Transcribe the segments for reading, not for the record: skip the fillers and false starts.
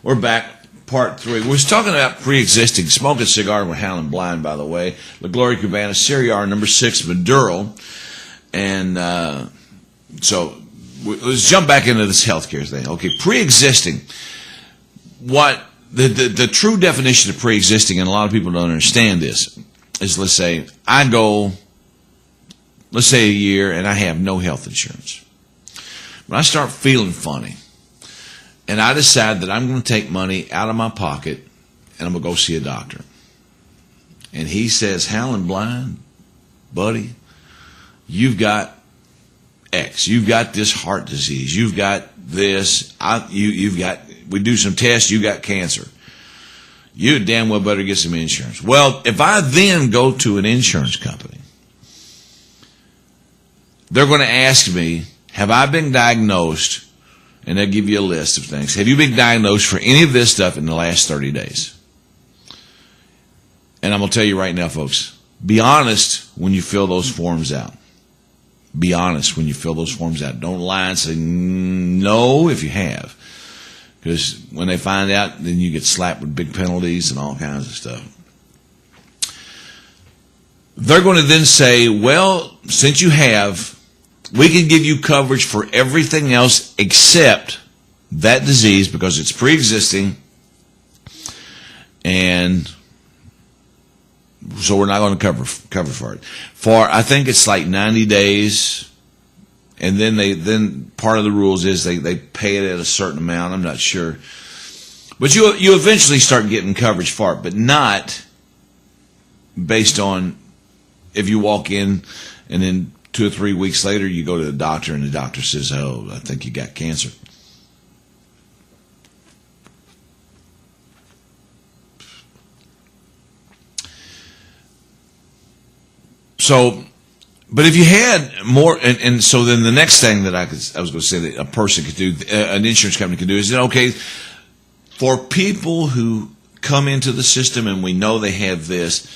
We're back, part 3. We was talking about pre-existing. Smoking cigar with Howlinblind, by the way. Lagloria, cubana, cigar, number 6, Maduro. And so let's jump back into this healthcare thing. Okay, pre-existing. What the true definition of pre-existing, and a lot of people don't understand this, is let's say I go, let's say a year, and I have no health insurance. When I start feeling funny, and I decide that I'm going to take money out of my pocket, and I'm going to go see a doctor. And he says, Howlinblind, buddy, you've got X. You've got this heart disease. You've got this. You've got, we do some tests, you got cancer. You damn well better get some insurance. Well, if I then go to an insurance company, they're going to ask me, have I been diagnosed? And they'll give you a list of things. Have you been diagnosed for any of this stuff in the last 30 days? And I'm going to tell you right now, folks, be honest when you fill those forms out. Be honest when you fill those forms out. Don't lie and say no if you have. Because when they find out, then you get slapped with big penalties and all kinds of stuff. They're going to then say, well, since you have, we can give you coverage for everything else except that disease because it's pre-existing, and so we're not going to cover for it. For I think it's like 90 days, and then part of the rules is they pay it at a certain amount. I'm not sure, but you eventually start getting coverage for it, but not based on if you walk in and then 2 or 3 weeks later, you go to the doctor, and the doctor says, oh, I think you got cancer. So, but if you had more, and so then the next thing that I was going to say that a person could do, an insurance company could do, is that, okay, for people who come into the system and we know they have this,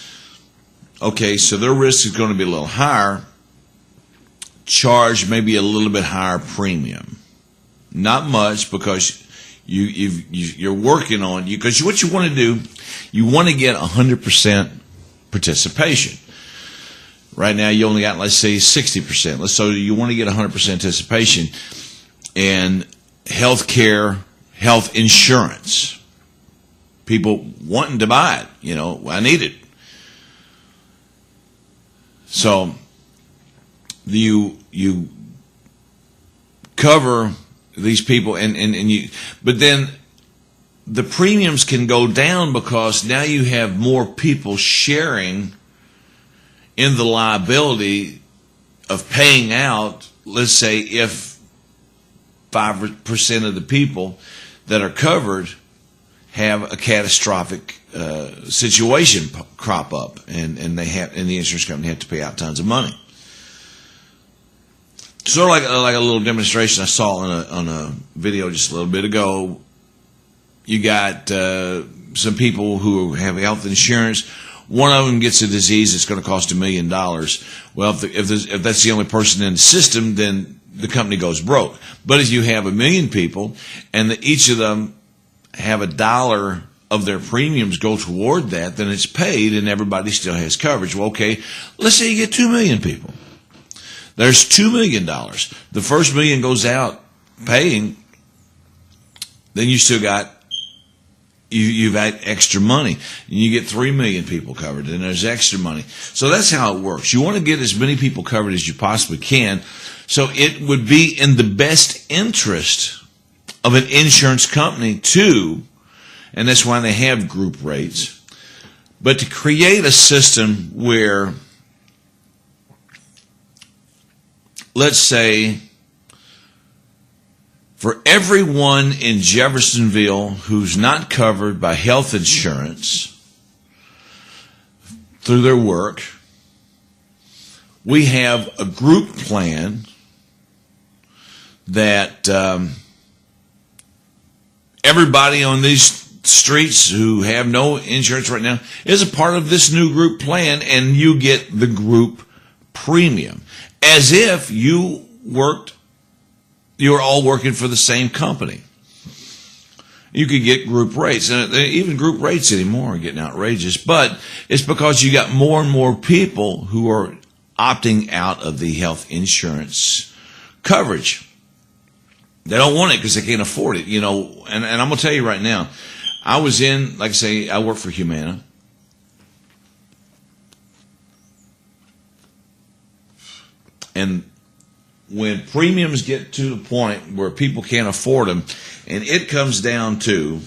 okay, so their risk is going to be a little higher, charge maybe a little bit higher premium. Not much, because you're working on, because what you want to do, you want to get 100% participation. Right now you only got, let's say, 60%. So you want to get 100% participation in healthcare, health insurance. People wanting to buy it, you know, I need it. So you cover these people, and you, but then the premiums can go down because now you have more people sharing in the liability of paying out. Let's say if 5% of the people that are covered have a catastrophic situation crop up, and the insurance company have to pay out tons of money. Sort of like a little demonstration I saw on a video just a little bit ago. You got some people who have health insurance. One of them gets a disease that's going to cost $1 million. Well, if that's the only person in the system, then the company goes broke. But if you have 1 million people, and each of them have $1 of their premiums go toward that, then it's paid, and everybody still has coverage. Well, okay, let's say you get 2 million people. There's $2 million. The first $1 million goes out paying, then you still got, you've got extra money. And you get 3 million people covered, and there's extra money. So that's how it works. You want to get as many people covered as you possibly can. So it would be in the best interest of an insurance company too, and that's why they have group rates. But to create a system where, let's say, for everyone in Jeffersonville who's not covered by health insurance through their work, we have a group plan that everybody on these streets who have no insurance right now is a part of this new group plan, and you get the group premium as if you were all working for the same company. You could get group rates, and even group rates anymore are getting outrageous. But it's because you got more and more people who are opting out of the health insurance coverage. They don't want it because they can't afford it, you know. And I'm going to tell you right now, I was in, like I say, I work for Humana. And when premiums get to the point where people can't afford them, and it comes down to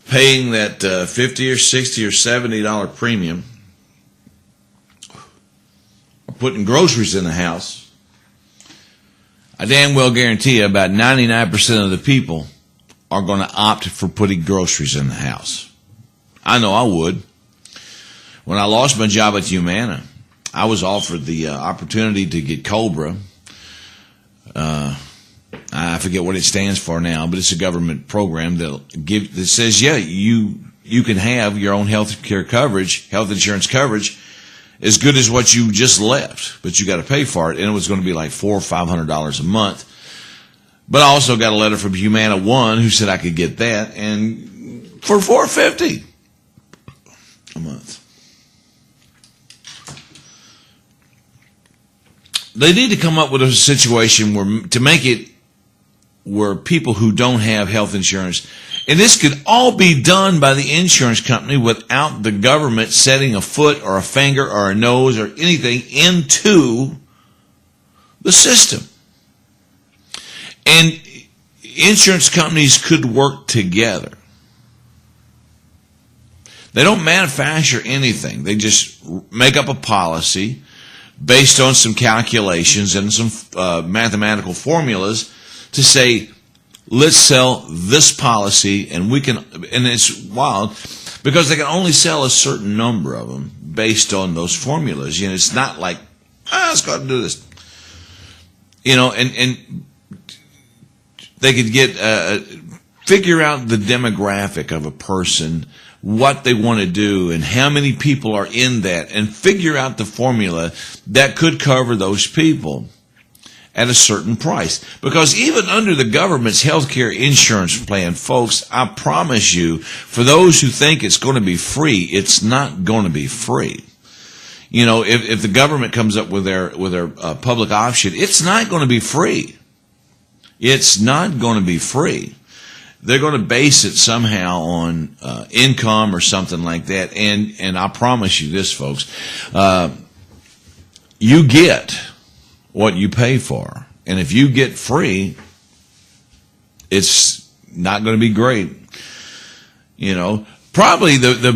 paying that $50 or $60 or $70 premium, or putting groceries in the house, I damn well guarantee you about 99% of the people are going to opt for putting groceries in the house. I know I would. When I lost my job at Humana, I was offered the opportunity to get Cobra. I forget what it stands for now, but it's a government program that says, yeah, you can have your own health insurance coverage, as good as what you just left, but you got to pay for it, and it was going to be like $400 or $500 a month. But I also got a letter from Humana One who said I could get that, and for $450 a month. They need to come up with a situation to make it where people who don't have health insurance, and this could all be done by the insurance company without the government setting a foot or a finger or a nose or anything into the system. And insurance companies could work together. They don't manufacture anything. They just make up a policy based on some calculations and some mathematical formulas to say, let's sell this policy, and it's wild because they can only sell a certain number of them based on those formulas. You know, it's not like, let's go ahead and do this. You know, and they could figure out the demographic of a person, what they want to do, and how many people are in that, and figure out the formula that could cover those people at a certain price. Because even under the government's healthcare insurance plan, folks, I promise you, for those who think it's going to be free, it's not going to be free. You know, if the government comes up with their public option, it's not going to be free. It's not going to be free. They're going to base it somehow on income or something like that. And I promise you this, folks, you get what you pay for. And if you get free, it's not going to be great. You know, probably the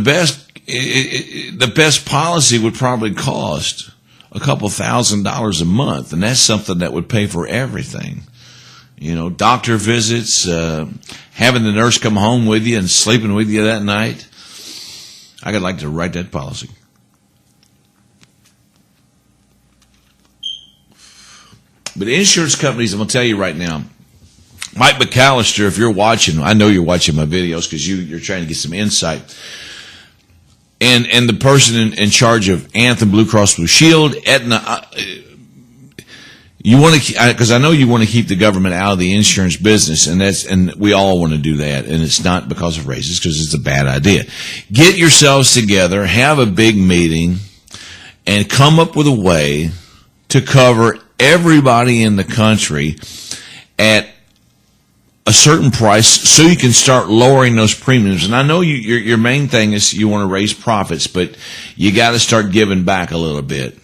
best policy would probably cost a couple $1,000s a month, and that's something that would pay for everything. You know, doctor visits, having the nurse come home with you and sleeping with you that night. I'd like to write that policy. But insurance companies, I'm going to tell you right now, Mike McAllister, if you're watching, I know you're watching my videos because you're trying to get some insight. And the person in charge of Anthem, Blue Cross Blue Shield, Aetna, you want to, because I know you want to keep the government out of the insurance business, and we all want to do that, and it's not because of races, because it's a bad idea. Get yourselves together, have a big meeting, and come up with a way to cover everybody in the country at a certain price so you can start lowering those premiums. And I know your main thing is you want to raise profits, but you got to start giving back a little bit.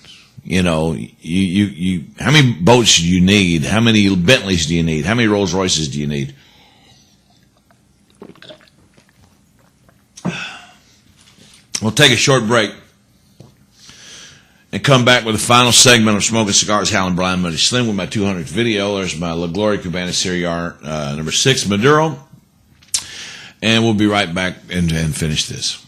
You know, you how many boats do you need? How many Bentleys do you need? How many Rolls Royces do you need? We'll take a short break and come back with the final segment of Smoking Cigars, Howlinblind, Money Slim with my 200th video. There's my lagloria, cubana, cigar, number 6, Maduro. And we'll be right back and finish this.